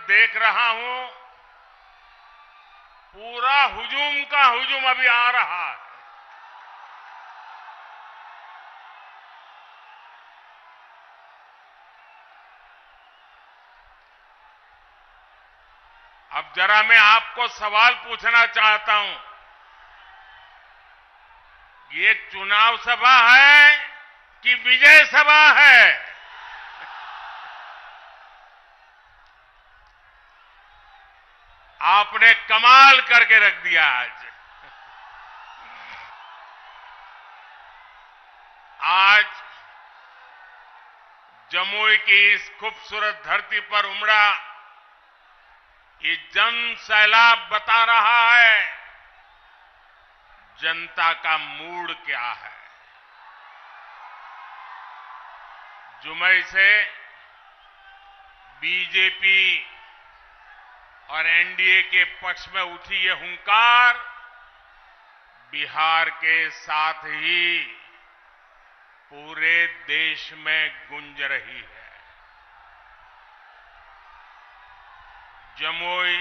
देख रहा हूं, पूरा हुजूम का हुजूम अभी आ रहा है। अब जरा मैं आपको सवाल पूछना चाहता हूं, ये चुनाव सभा है कि विजय सभा है? आपने कमाल करके रख दिया आज जमुई की इस खूबसूरत धरती पर उमड़ा ये जन सैलाब बता रहा है जनता का मूड क्या है। जुमई से बीजेपी और एनडीए के पक्ष में उठी ये हुंकार बिहार के साथ ही पूरे देश में गूंज रही है। जमुई,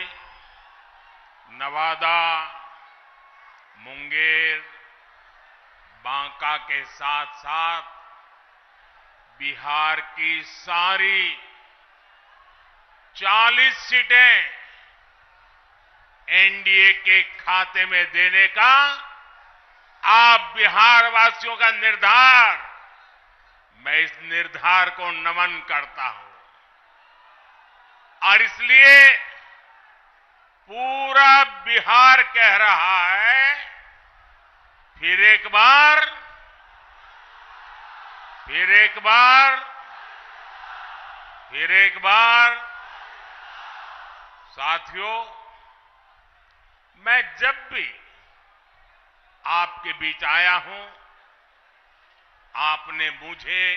नवादा, मुंगेर, बांका के साथ साथ बिहार की सारी 40 सीटें एनडीए के खाते में देने का आप बिहार वासियों का निर्धार, मैं इस निर्धार को नमन करता हूं और इसलिए पूरा बिहार कह रहा है फिर एक बार, फिर एक बार, फिर एक बार। साथियों, मैं जब भी आपके बीच आया हूं, आपने मुझे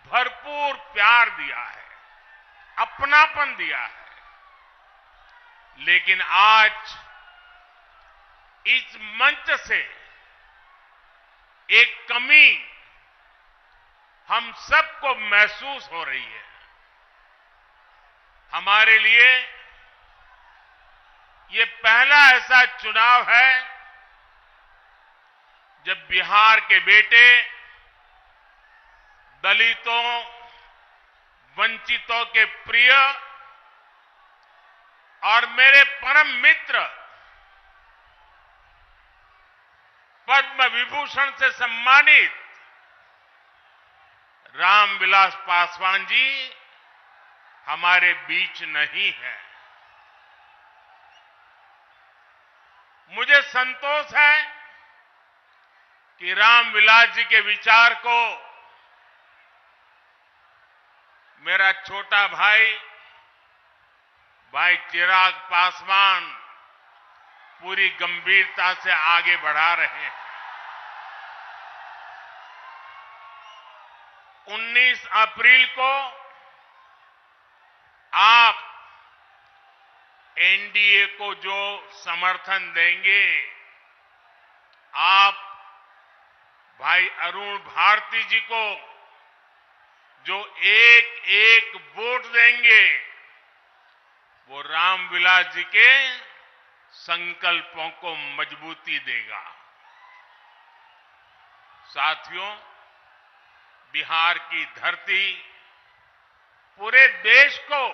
भरपूर प्यार दिया है, अपनापन दिया है। लेकिन आज इस मंच से एक कमी हम सबको महसूस हो रही है। हमारे लिए ये पहला ऐसा चुनाव है जब बिहार के बेटे दलितों, वंचितों के प्रिय और मेरे परम मित्र पद्म विभूषण से सम्मानित रामविलास पासवान जी हमारे बीच नहीं है। मुझे संतोष है कि रामविलास जी के विचार को मेरा छोटा भाई चिराग पासवान पूरी गंभीरता से आगे बढ़ा रहे हैं। 19 अप्रैल को आप एनडीए को जो समर्थन देंगे, आप भाई अरुण भारती जी को जो एक एक वोट देंगे, वो रामविलास जी के संकल्पों को मजबूती देगा। साथियों, बिहार की धरती पूरे देश को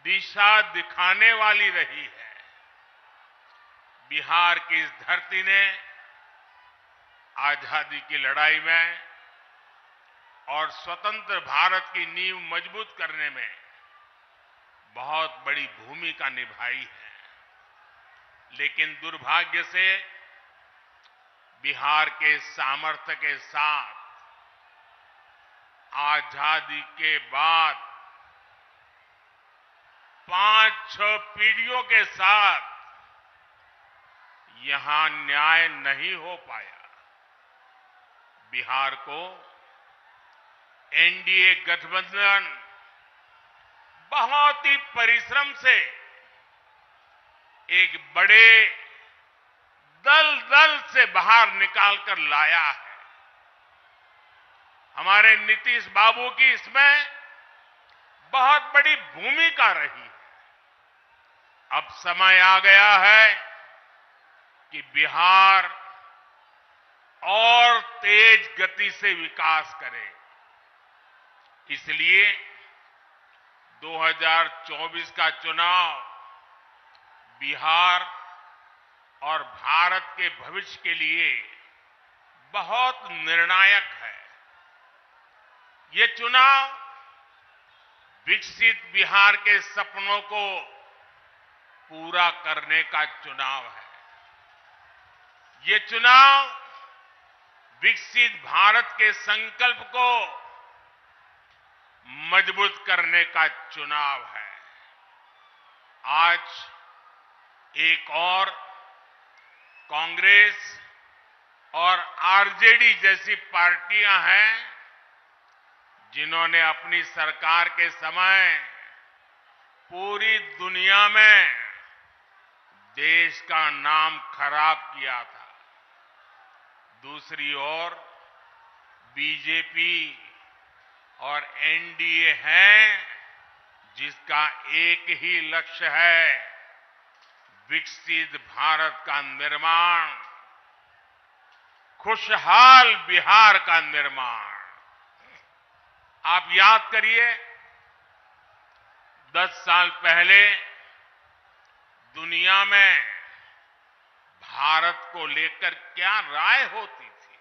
दिशा दिखाने वाली रही है। बिहार की इस धरती ने आजादी की लड़ाई में और स्वतंत्र भारत की नींव मजबूत करने में बहुत बड़ी भूमिका निभाई है। लेकिन दुर्भाग्य से बिहार के सामर्थ्य के साथ आजादी के बाद 5-6 पीढ़ियों के साथ यहां न्याय नहीं हो पाया। बिहार को एनडीए गठबंधन बहुत ही परिश्रम से एक बड़े दल से बाहर निकालकर लाया है। हमारे नीतीश बाबू की इसमें बहुत बड़ी भूमिका रही है। अब समय आ गया है कि बिहार और तेज गति से विकास करे। इसलिए 2024 का चुनाव बिहार और भारत के भविष्य के लिए बहुत निर्णायक है। ये चुनाव विकसित बिहार के सपनों को पूरा करने का चुनाव है। ये चुनाव विकसित भारत के संकल्प को मजबूत करने का चुनाव है। आज एक और कांग्रेस और आरजेडी जैसी पार्टियां हैं जिन्होंने अपनी सरकार के समय पूरी दुनिया में देश का नाम खराब किया था। दूसरी ओर बीजेपी और एनडीए है जिसका एक ही लक्ष्य है, विकसित भारत का निर्माण, खुशहाल बिहार का निर्माण। आप याद करिए 10 साल पहले दुनिया में भारत को लेकर क्या राय होती थी।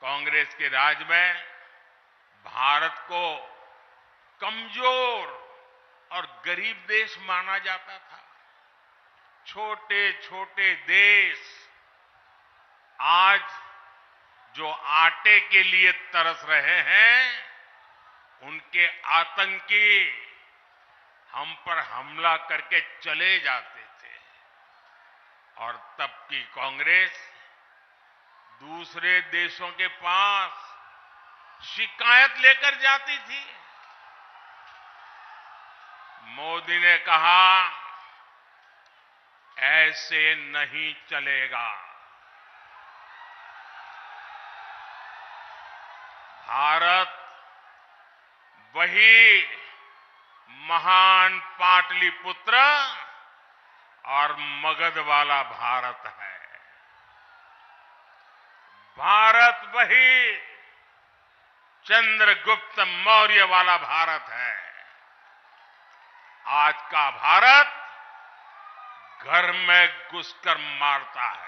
कांग्रेस के राज में भारत को कमजोर और गरीब देश माना जाता था। छोटे छोटे देश आज जो आटे के लिए तरस रहे हैं, उनके आतंकी हम पर हमला करके चले जाते थे और तब की कांग्रेस दूसरे देशों के पास शिकायत लेकर जाती थी। मोदी ने कहा ऐसे नहीं चलेगा। भारत वही महान पाटलिपुत्र और मगध वाला भारत है। भारत वही चंद्रगुप्त मौर्य वाला भारत है। आज का भारत घर में घुसकर मारता है।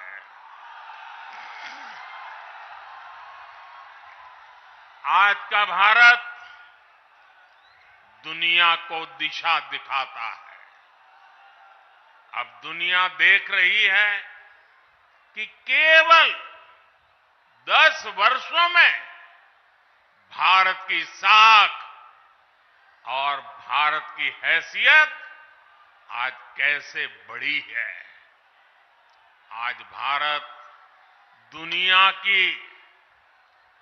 आज का भारत दुनिया को दिशा दिखाता है। अब दुनिया देख रही है कि केवल 10 वर्षों में भारत की साख और भारत की हैसियत आज कैसे बढ़ी है। आज भारत दुनिया की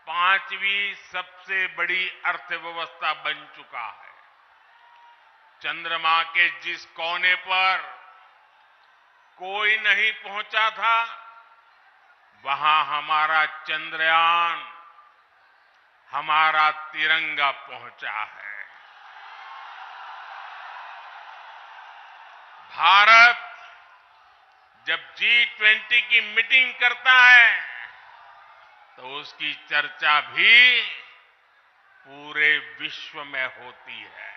5वीं सबसे बड़ी अर्थव्यवस्था बन चुका है। चंद्रमा के जिस कोने पर कोई नहीं पहुंचा था, वहां हमारा चंद्रयान, हमारा तिरंगा पहुंचा है। भारत जब G20 की मीटिंग करता है तो उसकी चर्चा भी पूरे विश्व में होती है।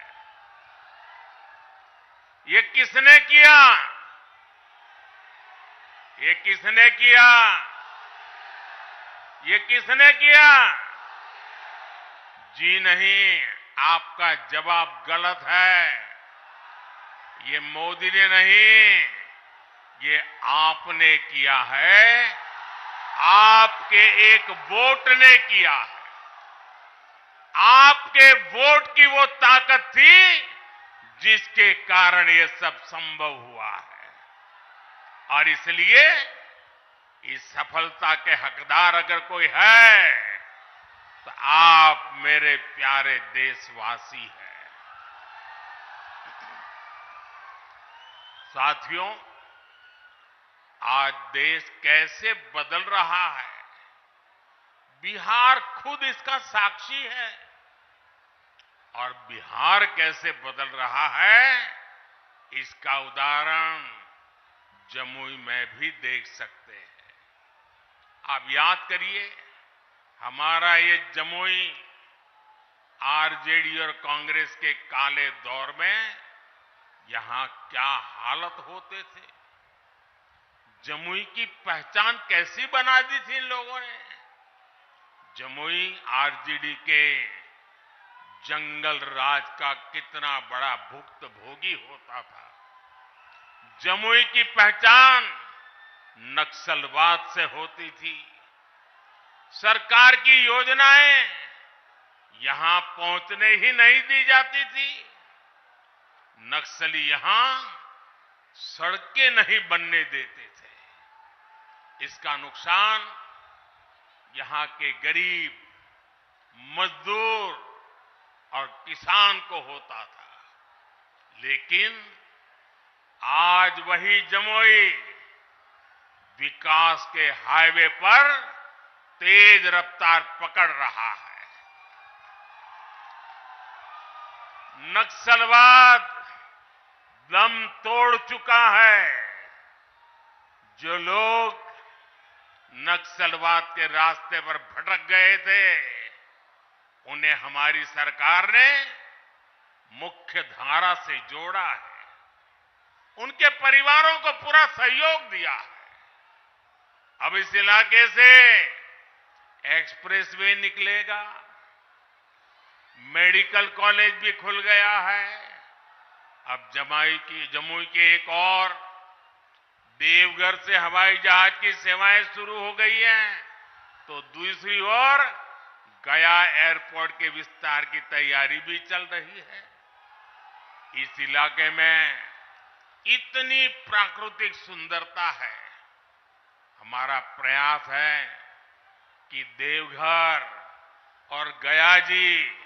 ये किसने किया? ये किसने किया? ये किसने किया? जी नहीं, आपका जवाब गलत है। ये मोदी ने नहीं, ये आपने किया है। आपके एक वोट ने किया है। आपके वोट की वो ताकत थी जिसके कारण ये सब संभव हुआ है। और इसलिए इस सफलता के हकदार अगर कोई है तो आप मेरे प्यारे देशवासी हैं। साथियों, आज देश कैसे बदल रहा है, बिहार खुद इसका साक्षी है। और बिहार कैसे बदल रहा है, इसका उदाहरण जमुई में भी देख सकते हैं। आप याद करिए, हमारा ये जमुई आरजेडी और कांग्रेस के काले दौर में यहां क्या हालत होते थे। जमुई की पहचान कैसी बना दी थी इन लोगों ने। जमुई आरजेडी के जंगल राज का कितना बड़ा भुक्तभोगी होता था। जमुई की पहचान नक्सलवाद से होती थी। सरकार की योजनाएं यहां पहुंचने ही नहीं दी जाती थी। नक्सली यहां सड़कें नहीं बनने देते थे। इसका नुकसान यहां के गरीब, मजदूर और किसान को होता था। लेकिन आज वही जमुई विकास के हाईवे पर तेज रफ्तार पकड़ रहा है। नक्सलवाद दम तोड़ चुका है। जो लोग नक्सलवाद के रास्ते पर भटक गए थे, उन्हें हमारी सरकार ने मुख्य धारा से जोड़ा है। उनके परिवारों को पूरा सहयोग दिया है। अब इस इलाके से एक्सप्रेसवे निकलेगा, मेडिकल कॉलेज भी खुल गया है। अब जमुई के एक और देवघर से हवाई जहाज की सेवाएं शुरू हो गई हैं, तो दूसरी ओर गया एयरपोर्ट के विस्तार की तैयारी भी चल रही है। इस इलाके में इतनी प्राकृतिक सुंदरता है। हमारा प्रयास है कि देवघर और गया जी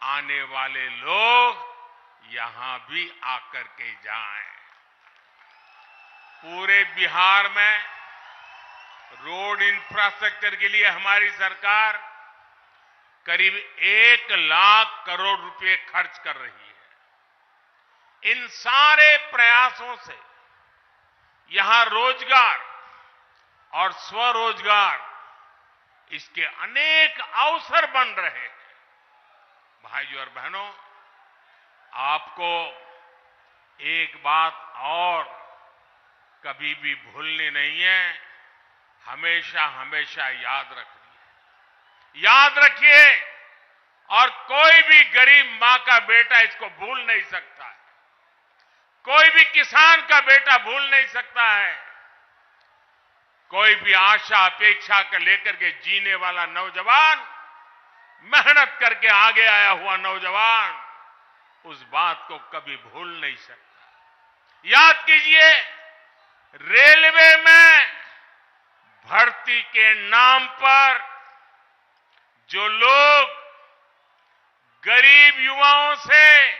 आने वाले लोग यहां भी आकर के जाएं। पूरे बिहार में रोड इंफ्रास्ट्रक्चर के लिए हमारी सरकार करीब 1 लाख करोड़ रुपए खर्च कर रही है। इन सारे प्रयासों से यहां रोजगार और स्वरोजगार, इसके अनेक अवसर बन रहे हैं। भाइयों और बहनों, आपको एक बात और कभी भी भूलनी नहीं है, हमेशा हमेशा याद रखनी है। याद रखिए, और कोई भी गरीब मां का बेटा इसको भूल नहीं सकता है। कोई भी किसान का बेटा भूल नहीं सकता है। कोई भी आशा अपेक्षा कर लेकर के जीने वाला नौजवान, मेहनत करके आगे आया हुआ नौजवान, उस बात को कभी भूल नहीं सकता। याद कीजिए, रेलवे में भर्ती के नाम पर जो लोग गरीब युवाओं से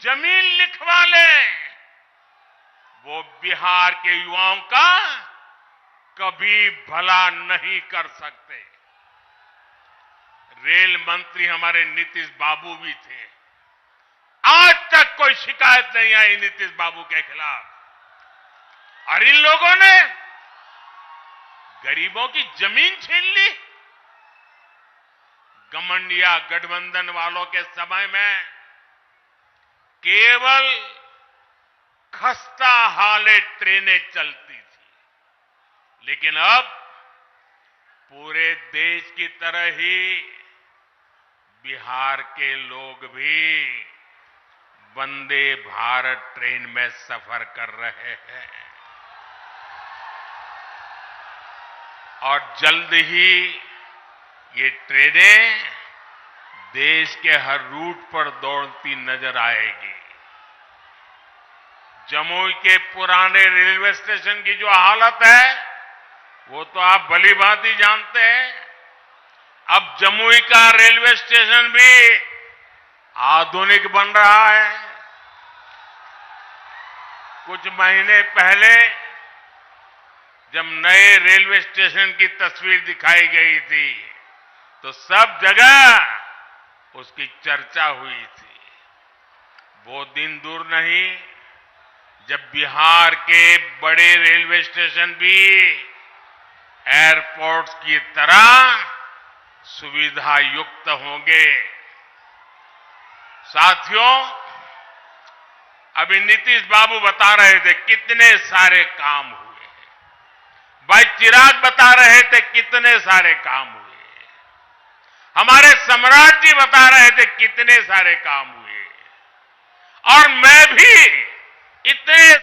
जमीन लिखवा लें, वो बिहार के युवाओं का कभी भला नहीं कर सकते। रेल मंत्री हमारे नीतीश बाबू भी थे। आज तक कोई शिकायत नहीं आई नीतीश बाबू के खिलाफ। और इन लोगों ने गरीबों की जमीन छीन ली। गठबंधन गठबंधन वालों के समय में केवल खस्ता हाले ट्रेनें चलती थी, लेकिन अब पूरे देश की तरह ही बिहार के लोग भी वंदे भारत ट्रेन में सफर कर रहे हैं। और जल्द ही ये ट्रेनें देश के हर रूट पर दौड़ती नजर आएगी। जमुई के पुराने रेलवे स्टेशन की जो हालत है, वो तो आप भली भांति जानते हैं। अब जमुई का रेलवे स्टेशन भी आधुनिक बन रहा है। कुछ महीने पहले जब नए रेलवे स्टेशन की तस्वीर दिखाई गई थी, तो सब जगह उसकी चर्चा हुई थी। वो दिन दूर नहीं जब बिहार के बड़े रेलवे स्टेशन भी एयरपोर्ट्स की तरह सुविधा युक्त होंगे। साथियों, अभी नीतीश बाबू बता रहे थे कितने सारे काम हुए हैं। भाई चिराग बता रहे थे कितने सारे काम हुए। हमारे सम्राट जी बता रहे थे कितने सारे काम हुए। और मैं भी इतने